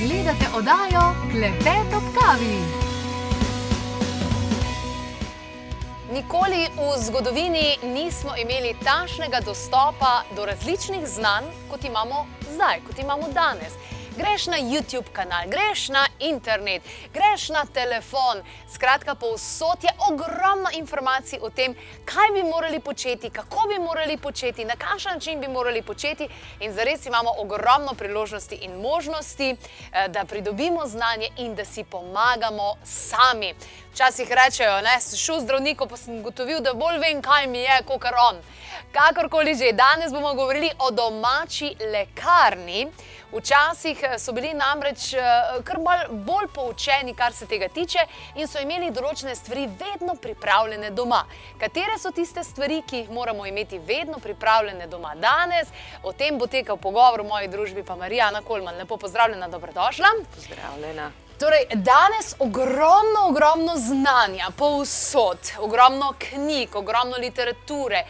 Gledate oddajo Klepet ob kavi. Nikoli v zgodovini nismo imeli takšnega dostopa do različnih znanj, kot imamo zdaj, kot imamo danes. Greš na YouTube kanal, greš na internet, greš na telefon. Skratka, povsod je ogromno informacij o tem, kaj bi morali početi, kako bi morali početi, na kakšen način bi morali početi. In zares imamo ogromno priložnosti in možnosti, da pridobimo znanje in da si pomagamo sami. Včasih rečejo, sem šel zdravniku, pa sem ugotovil, da bolj vem, kaj mi je, kakor on. Kakorkoli že, danes bomo govorili o domači lekarni. Včasih so bili namreč kar bolj poučeni, kar se tega tiče, in so imeli določene stvari vedno pripravljene doma. Katere so tiste stvari, ki jih moramo imeti vedno pripravljene doma danes? O tem bo tekal pogovor v moji družbi, pa Marijana Kolman. Lepo pozdravljena, dobrodošla. Pozdravljena. Torej, danes ogromno znanja, povsod, ogromno knjig, ogromno literature,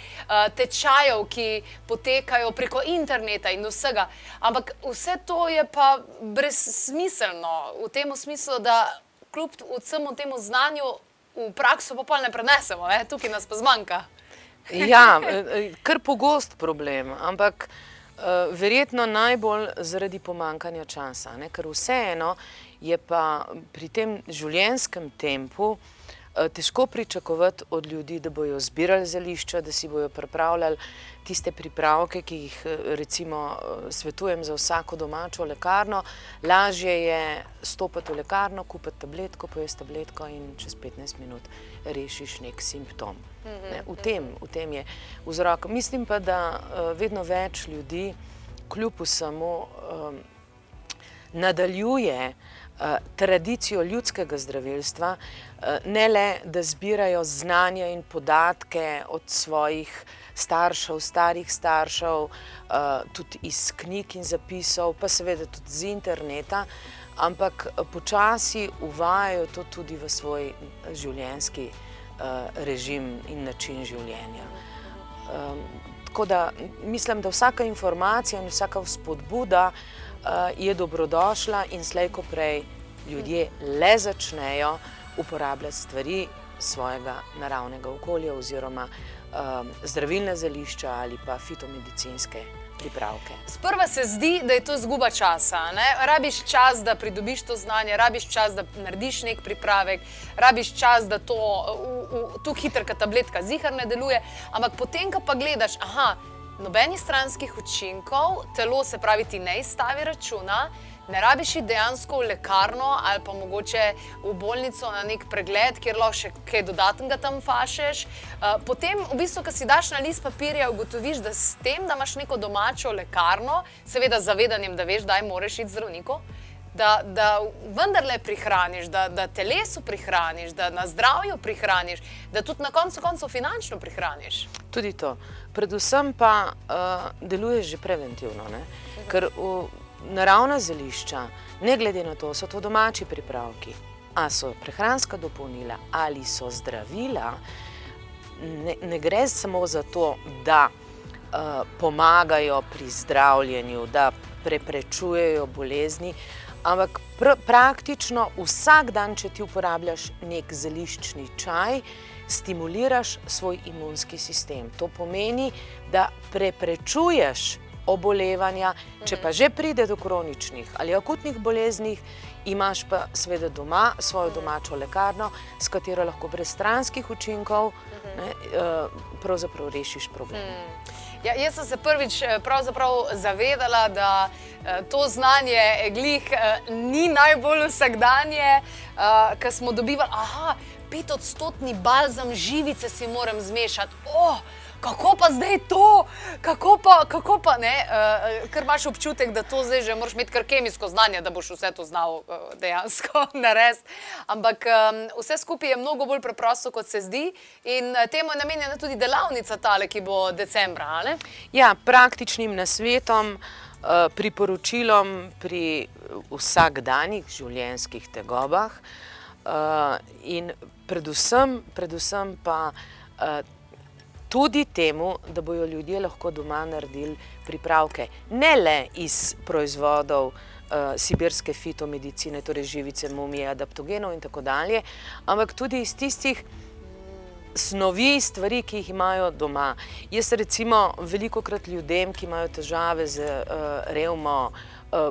tečajev, ki potekajo preko interneta in vsega. Ampak vse to je pa brezsmiselno v tem smislu, da kljub vsemu temu znanju v prakso pa ne prenesemo, tukaj nas pa zmanjka. Ja, kar pogost problem, ampak verjetno najbolj zaradi pomanjkanja časa, ker vseeno je pa pri tem življenjskem tempu težko pričakovati od ljudi, da bojo zbirali zelišča, da si bojo pripravljali tiste pripravke, ki jih recimo svetujem za vsako domačo lekarno. Lažje je stopiti v lekarno, kupiti tabletko, pojesti tabletko in čez 15 minut rešiš nek simptom. V tem je vzrok. Mislim pa, da vedno več ljudi kljub vsemu nadaljuje tradicijo ljudskega zdravilstva, ne le, da zbirajo znanja in podatke od svojih staršev, starih staršev, tudi iz knjig in zapisov, pa seveda tudi z interneta, ampak počasi uvajajo to tudi v svoj življenjski režim in način življenja. Tako da mislim, da vsaka informacija in vsaka vzpodbuda je dobrodošla in slej ko prej ljudje le začnejo uporabljati stvari svojega naravnega okolja oziroma zdravilna zelišča ali pa fitomedicinske pripravke. Sprva se zdi, da je to izguba časa. Rabiš čas, da pridobiš to znanje, rabiš čas, da narediš nek pripravek, rabiš čas, da to hitrka tabletka zihar ne deluje, ampak potem, ko pa gledaš, nobenih stranskih učinkov, telo, se pravi, ti ne izstavi računa, ne rabiš iti dejansko v lekarno ali pa mogoče v bolnico na nek pregled, kjer lahko še kaj dodatnega tam fašeš. Potem, v bistvu, ko si daš na list papirja, ugotoviš, da s tem, da imaš neko domačo lekarno, seveda z zavedanjem, da veš, daj moraš iti zdravniku, da vendarle prihraniš, da telesu prihraniš, da na zdravju prihraniš, da tudi na koncu finančno prihraniš. Tudi to. Predvsem pa deluje že preventivno, ker naravna zelišča, ne glede na to, so to domači pripravki, a so prehranska dopolnila ali so zdravila, ne gre samo za to, da pomagajo pri zdravljenju, da preprečujejo bolezni, ampak praktično vsak dan, če ti uporabljaš nek zeliščni čaj, stimuliraš svoj imunski sistem. To pomeni, da preprečuješ obolevanja, če pa že pride do kroničnih ali akutnih boleznih, imaš pa seveda doma svojo domačo lekarno, s katero lahko brez stranskih učinkov pravzaprav rešiš problem. Jaz sem se prvič pravzaprav zavedala, da to znanje glih ni najbolj vsakdanje, ko smo dobivali, 5-odstotni balzam živice si moram zmešati. Kako pa zdaj to? Kako pa, ker imaš občutek, da to zdaj že moraš imeti kar kemijsko znanje, da boš vse to znal dejansko narediti. Ampak vse skupaj je mnogo bolj preprosto, kot se zdi, in temu je namenjena tudi delavnica tale, ki bo decembra, ali? Ja, praktičnim nasvetom, priporočilom pri vsakdanjih življenjskih tegobah in predvsem pa tudi temu, da bojo ljudje lahko doma naredili pripravke. Ne le iz proizvodov sibirske fitomedicine, torej živice, mumije, adaptogenov in tako dalje, ampak tudi iz tistih snovi, stvari, ki jih imajo doma. Jaz recimo velikokrat ljudem, ki imajo težave z revmo,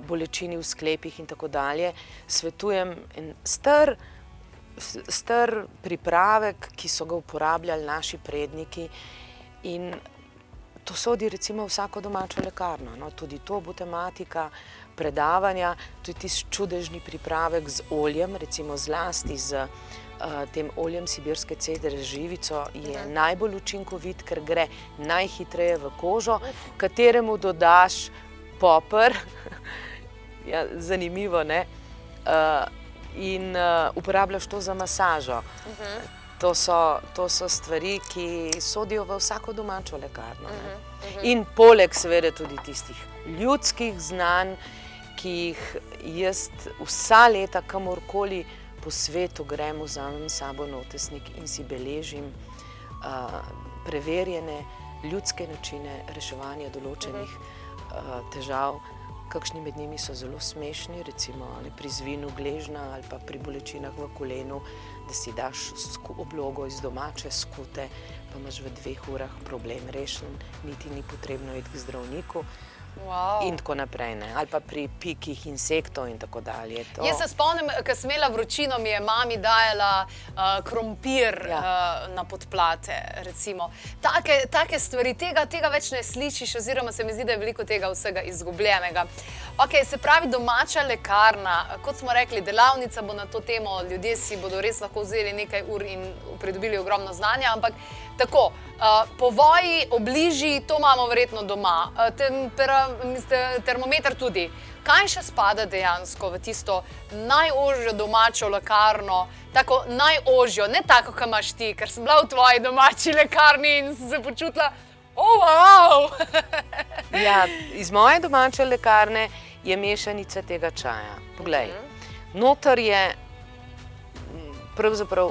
bolečini v sklepih in tako dalje, svetujem en star pripravek, ki so ga uporabljali naši predniki, in to sodi recimo vsako domačo lekarno. No, tudi to bo tematika predavanja, tudi tisti čudežni pripravek z oljem, recimo zlasti z tem oljem sibirske cedre z živico, je najbolj učinkovit, ker gre najhitreje v kožo, kateremu dodaš poper, ja, zanimivo, ne? In uporabljaš to za masažo. To so stvari, ki sodijo v vsako domačo lekarno. In poleg seveda tudi tistih ljudskih znanj, ki jih jaz vsa leta kamorkoli po svetu grem, vzamem s sabo notesnik in si beležim preverjene ljudske načine reševanja določenih težav. Kakšni med njimi so zelo smešni, recimo pri zvinu gležna ali pa pri bolečinah v kolenu, da si daš oblogo iz domače skute, pa imaš v 2 urah problem rešen, niti ni potrebno iti k zdravniku. In tako naprej, ne? Ali pa pri pikih insektov in tako dalje. Jaz se spomnim, ko sem imela vročino, mi je mami dajala krompir na podplate, recimo. Take stvari, tega več ne slišiš, oziroma se mi zdi, da je veliko tega vsega izgubljenega. Ok, se pravi domača lekarna, kot smo rekli, delavnica bo na to temo, ljudje si bodo res lahko vzeli nekaj ur in pridobili ogromno znanja, ampak tako, povoji, obliži, to imamo verjetno doma, termometer tudi. Kaj še spada dejansko v tisto najožjo domačo lekarno, tako najožjo, ne tako, kot imaš ti, ker sem bila v tvoji domači lekarni in sem se počutila, wow! Ja, iz moje domače lekarne je mešanica tega čaja. Poglej, noter je pravzaprav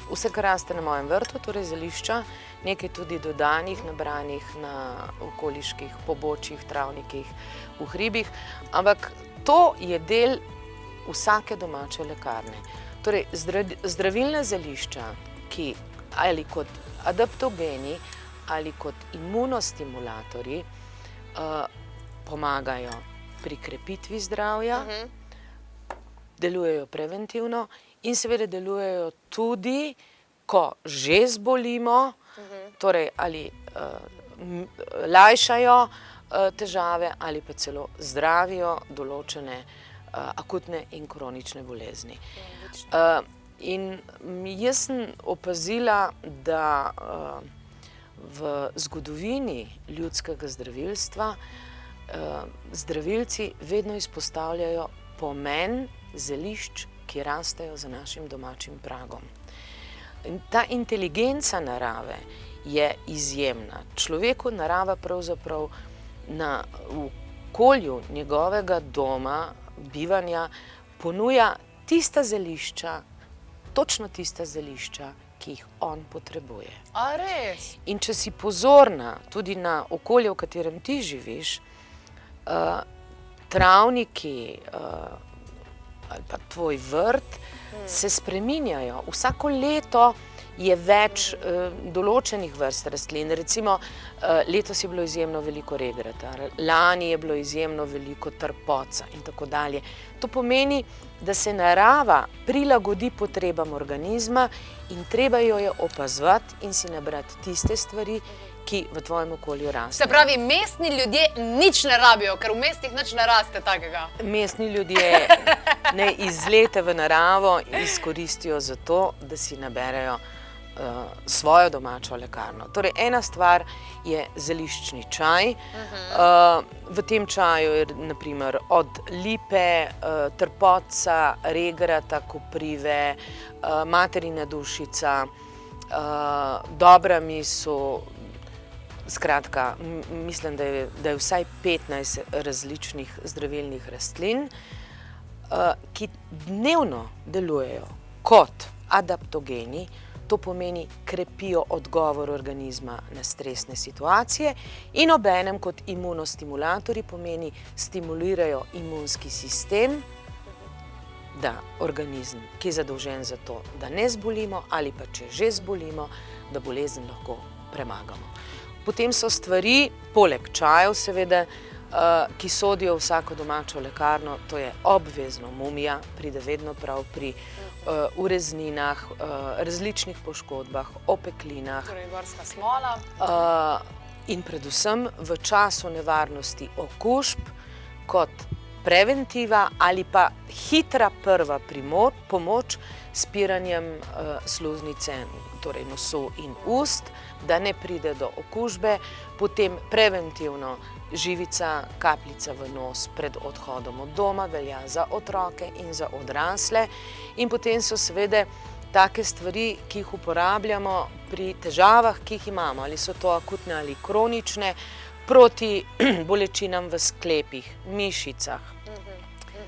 vse, kar raste na mojem vrtu, torej zelišča, nekaj tudi dodanih, nabranih na okoliških pobočjih, travnikih, v hribih, ampak to je del vsake domače lekarne. Torej, zdravilna zelišča, ki ali kot adaptogeni ali kot imunostimulatorji pomagajo pri krepitvi zdravja, delujejo preventivno in seveda delujejo tudi, ko že zbolimo, torej ali lajšajo težave ali pa celo zdravijo določene akutne in kronične bolezni. In jaz sem opazila, da v zgodovini ljudskega zdravilstva zdravilci vedno izpostavljajo pomen zelišč, ki rastejo za našim domačim pragom. In ta inteligenca narave je izjemna. Človeku narava pravzaprav na okolju njegovega doma, bivanja, ponuja tista zelišča, točno tista zelišča, ki jih on potrebuje. A res? In če si pozorna tudi na okolje, v katerem ti živiš, travniki ali pa tvoj vrt se spreminjajo. Vsako leto je več določenih vrst rastlin. Recimo, letos je bilo izjemno veliko regrata, lani je bilo izjemno veliko trpoca in tako dalje. To pomeni, da se narava prilagodi potrebam organizma in treba jo je opazovati in si nabrati tiste stvari, ki v tvojem okolju rastejo. Se pravi, mestni ljudje nič ne rabijo, ker v mestih nič ne raste takega. Mestni ljudje ne izlete v naravo izkoristijo za to, da si naberejo svojo domačo lekarno. Torej, ena stvar je zeliščni čaj. V tem čaju je naprimer od lipe, trpotca, regrata, koprive, materina dušica, dobra misel. Skratka, mislim, da je vsaj 15 različnih zdravilnih rastlin, ki dnevno delujejo kot adaptogeni, to pomeni krepijo odgovor organizma na stresne situacije in obenem kot imunostimulatorji pomeni stimulirajo imunski sistem, da organizem, ki je zadolžen za to, da ne zbolimo ali pa če že zbolimo, da bolezen lahko premagamo. Potem so stvari, poleg čajev seveda, ki sodijo v vsako domačo lekarno, to je obvezno mumija, pride vedno prav pri urezninah, različnih poškodbah, opeklinah. Torej gorska smola. In predvsem v času nevarnosti okužb kot preventiva ali pa hitra prva pomoč s spiranjem sluznice, torej nosu in ust, da ne pride do okužbe, potem preventivno živica, kapljica v nos pred odhodom od doma, velja za otroke in za odrasle. In potem so seveda take stvari, ki jih uporabljamo pri težavah, ki jih imamo, ali so to akutne ali kronične, proti bolečinam v sklepih, mišicah,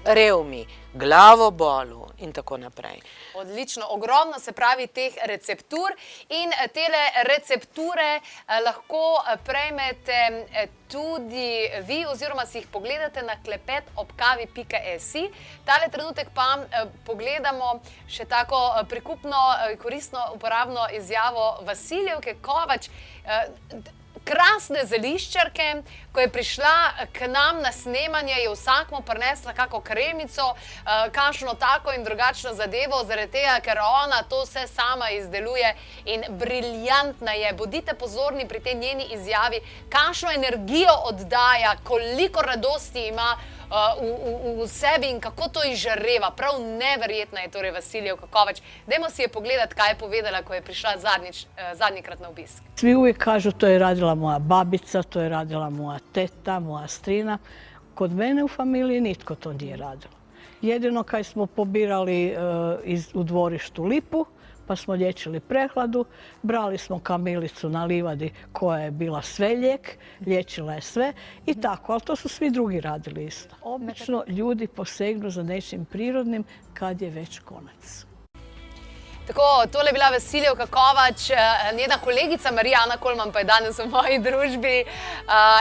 revmi, glavobolu in tako naprej. Odlično, ogromno se pravi teh receptur in tele recepture lahko prejmete tudi vi oziroma si jih pogledate na klepetobkavi.si. Tale trenutek pa pogledamo še tako prikupno, koristno, uporabno izjavo Vasiljevke Kovač, krasne zeliščarke. Ko je prišla k nam na snemanje, je vsakmu prinesla kako kremico, kakšno tako in drugačno zadevo, zaradi tega, ker ona to vse sama izdeluje in briljantna je. Bodite pozorni pri tej njeni izjavi, kakšno energijo oddaja, koliko radosti ima v sebi in kako to izžareva. Prav neverjetna je torej Vasiljevka Kovač. Dajmo si je pogledati, kaj je povedala, ko je prišla zadnjikrat na obisk. Svi uvijek kažu to je radila moja babica, to je radila moja teta, moja strina. Kod mene u familiji nitko to nije radilo. Jedino kad smo pobirali u dvorištu lipu, pa smo liječili prehladu, brali smo kamilicu na livadi koja je bila sve lijek, liječila je sve i tako, ali to su svi drugi radili isto. Obično ljudi posegnu za nečim prirodnim kad je već konac. Tako, tole je bila Vasiljevka Kovač, njena kolegica Marijana Kolman pa je danes v moji družbi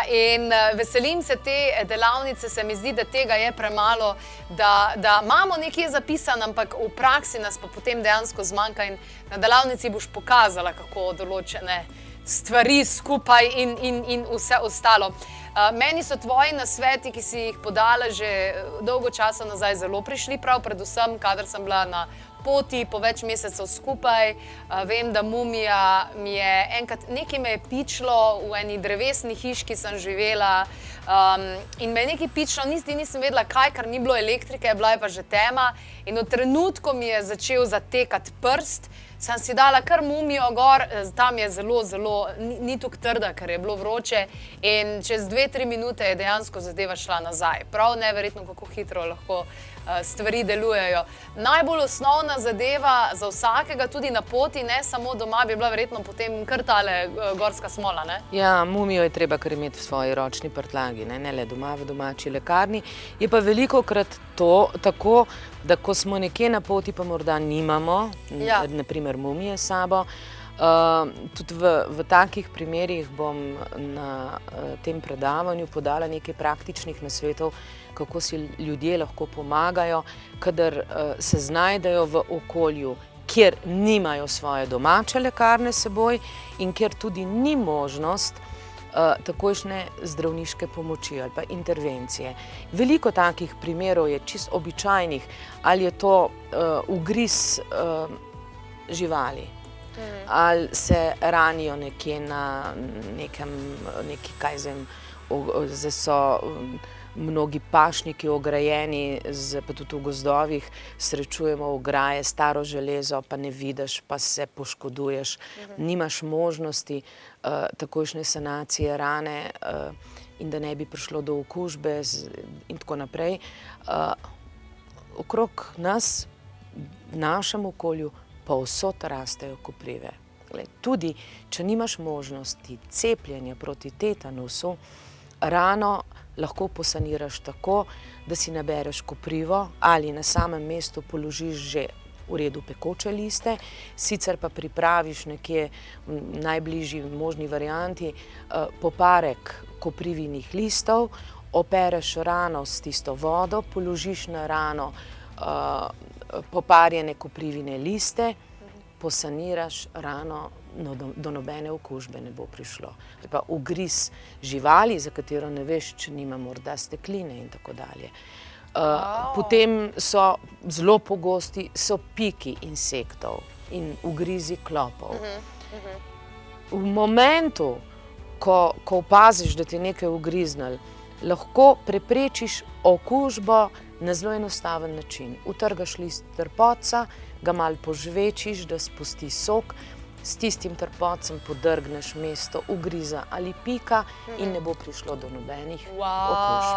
in veselim se te delavnice, se mi zdi, da tega je premalo, da imamo nekje zapisan, ampak v praksi nas pa potem dejansko zmanjka in na delavnici boš pokazala, kako določene stvari skupaj in vse ostalo. Meni so tvoji nasveti, ki si jih podala že dolgo časa nazaj, zelo prišli prav, predvsem, kadar sem bila na poti po več mesecev skupaj. Vem, da mumija mi je enkrat, nekaj me je pičlo v eni drevesni hiški sem živela in me je nekaj pičlo, nisem vedela kaj, ker ni bilo elektrike, bila je pa že tema in v trenutku mi je začel zatekati prst, sem si dala kar mumijo gor, tam je zelo, ni tako trda, ker je bilo vroče in čez 2-3 minute je dejansko zadeva šla nazaj. Prav neverjetno, kako hitro lahko stvari delujejo. Najbolj osnovna zadeva za vsakega, tudi na poti, ne samo doma, bi bila verjetno potem kar tale gorska smola, ne? Ja, mumijo je treba kar imeti v svoji ročni prtljagi, ne le doma v domači lekarni. Je pa velikokrat to tako, da ko smo nekje na poti, pa morda nimamo, naprimer mumije s sabo, tudi v takih primerih bom na tem predavanju podala nekaj praktičnih nasvetov, kako si ljudje lahko pomagajo, kadar se znajdejo v okolju, kjer nimajo svoje domače lekarne s seboj in kjer tudi ni možnost takojšnje zdravniške pomoči ali pa intervencije. Veliko takih primerov je čisto običajnih, ali je to ugriz živali, ali se ranijo nekje na zdaj so mnogi pašniki ograjeni, pa tudi v gozdovih srečujemo ograje, staro železo, pa ne vidiš, pa se poškoduješ, nimaš možnosti takojšnje sanacije rane in da ne bi prišlo do okužbe in tako naprej. Okrog nas, v našem okolju, povsod rastejo koprive. Tudi, če nimaš možnosti cepljenja proti tetanusu, rano lahko posaniraš tako, da si nabereš koprivo ali na samem mestu položiš že v redu pekoče liste, sicer pa pripraviš nekje v najbližji možni varianti poparek koprivinih listov, opereš rano s tisto vodo, položiš na rano poparjene koprivine liste, posaniraš rano, do nobene okužbe ne bo prišlo. Pa ugriz živali, za katero ne veš, če nima morda stekline in tako dalje. Potem so zelo pogosti piki insektov in ugrizi klopov. V momentu, ko opaziš, da ti je nekaj ugriznilo, lahko preprečiš okužbo na zelo enostaven način. Utrgaš list trpotca, ga malo požvečiš, da spusti sok, s tistim trpotcem podrgneš mesto ugriza ali pika in ne bo prišlo do nobenih okužb.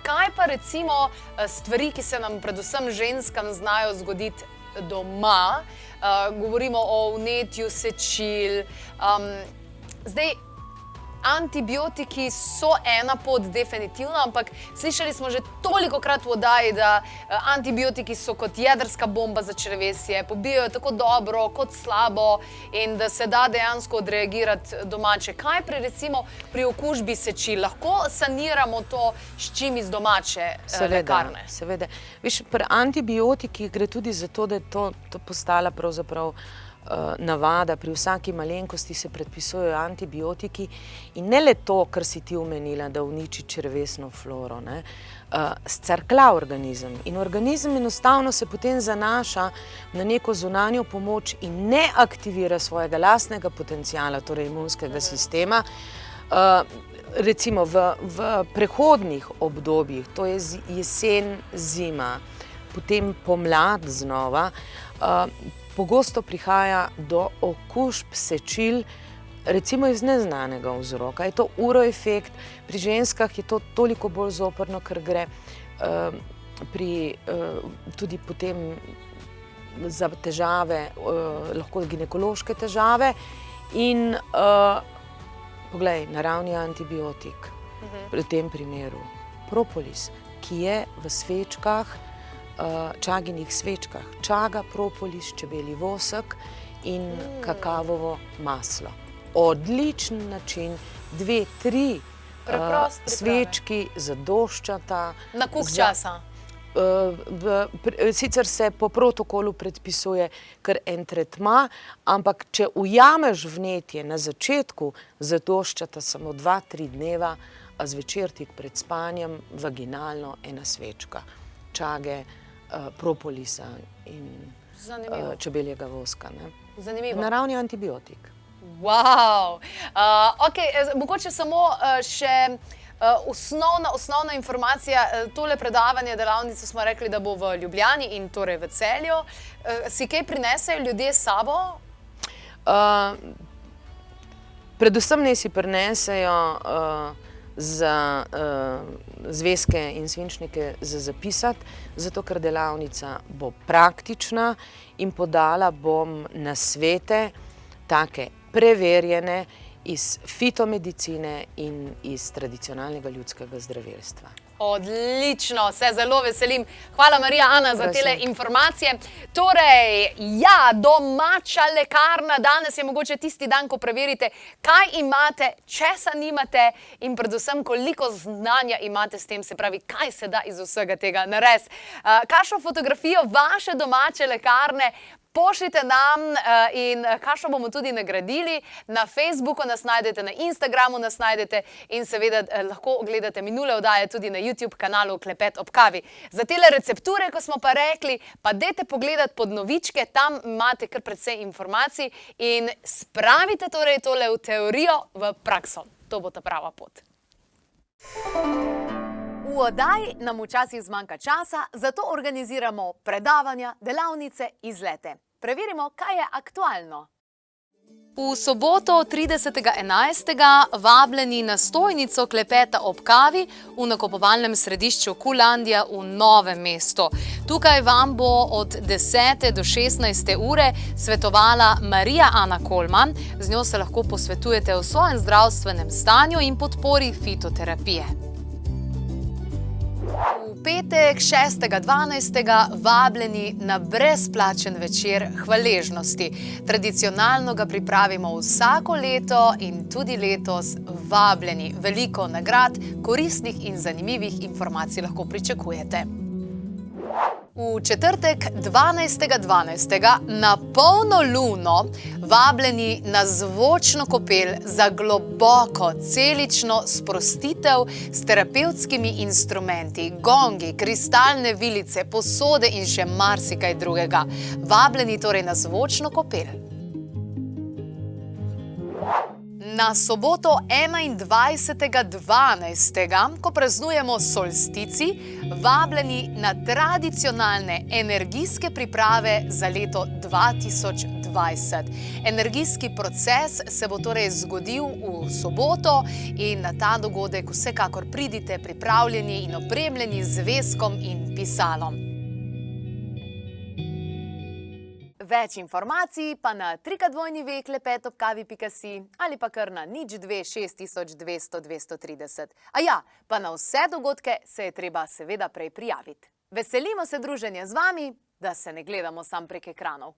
Kaj pa recimo stvari, ki se nam predvsem ženskam znajo zgoditi doma? Govorimo o vnetju sečil. Zdaj, antibiotiki so ena pot definitivno, ampak slišali smo že tolikokrat v oddaji, da antibiotiki so kot jedrska bomba za črevesje, pobijajo tako dobro kot slabo in da se da dejansko odreagirati domače. Kaj pri okužbi sečil? Lahko saniramo to s čim iz domače lekarne? Seveda. Viš, pri antibiotikih gre tudi za to, da je to postala pravzaprav navada, pri vsaki malenkosti se predpisujejo antibiotiki in ne le to, kar si ti omenila, da uniči črevesno floro, scrkla organizem in organizem enostavno se potem zanaša na neko zunanjo pomoč in ne aktivira svojega lastnega potenciala, torej imunskega sistema. Recimo v prehodnih obdobjih, to je jesen, zima, potem pomlad znova, pogosto prihaja do okužb sečil, recimo iz neznanega vzroka. Je to uroefekt, pri ženskah je to toliko bolj zoprno, ker gre tudi potem za težave, lahko ginekološke težave in poglej, naravni antibiotik, v tem primeru propolis, ki je v svečkah, čaginih svečkah, čaga, propolis, čebelji vosek in kakavovo maslo. Odličen način, 2, 3 svečki zadoščata. Na koliko časa? Sicer se po protokolu predpisuje kar en tretma, ampak če ujameš vnetje na začetku, zadoščata samo 2-3 dneva, a zvečer tik pred spanjem vaginalno ena svečka. Čage, propolisa in čebeljega voska. Zanimivo. Naravni antibiotik. Wow! Mogoče samo še osnovna informacija. Tole predavanje, delavnico smo rekli, da bo v Ljubljani in torej v Celju. Si kaj prinesejo ljudje s sabo? Predvsem naj si prinesejo za zvezke in svinčnike za zapisati, zato ker delavnica bo praktična in podala bom nasvete, take preverjene iz fitomedicine in iz tradicionalnega ljudskega zdravilstva. Odlično, se zelo veselim. Hvala, Marija Ana, za tele informacije. Torej, ja, domača lekarna. Danes je mogoče tisti dan, ko preverite, kaj imate, česa nimate in predvsem, koliko znanja imate s tem, se pravi, kaj se da iz vsega tega narediti. Kakšno fotografijo vaše domače lekarne pošljite nam in kakšno bomo tudi nagradili. Na Facebooku nas najdete, na Instagramu nas najdete in seveda lahko gledate minule oddaje tudi na YouTube kanalu Klepet ob kavi. Za tele recepture, ko smo pa rekli, pa dajte pogledati pod novičke, tam imate kar precej informacij in spravite torej tole v teorijo, v prakso. To bo ta prava pot. V oddaji nam včasih zmanjka časa, zato organiziramo predavanja, delavnice, izlete. Preverimo, kaj je aktualno. V soboto 30.11. vabljeni na stojnico Klepeta ob kavi v nakupovalnem središču Qlandija v Novem mestu. Tukaj vam bo od 10. do 16. ure svetovala Marija Ana Kolman. Z njo se lahko posvetujete o svojem zdravstvenem stanju in podpori fitoterapije. V petek 6.12. vabljeni na brezplačen večer hvaležnosti. Tradicionalno ga pripravimo vsako leto in tudi letos vabljeni. Veliko nagrad, koristnih in zanimivih informacij lahko pričakujete. V četrtek 12.12. na polno luno vabljeni na zvočno kopel za globoko celično sprostitev s terapevtskimi instrumenti, gongi, kristalne vilice, posode in še marsikaj drugega. Vabljeni torej na zvočno kopel. Na soboto 21.12., ko praznujemo solstici, vabljeni na tradicionalne energijske priprave za leto 2020. Energijski proces se bo torej zgodil v soboto in na ta dogodek vsekakor pridite pripravljeni in opremljeni z veskom in pisalom. Več informacij pa na www.klepetobkavi.si ali pa kar na 026200 230. A ja, pa na vse dogodke se je treba seveda prej prijaviti. Veselimo se druženja z vami, da se ne gledamo sam prek ekranov.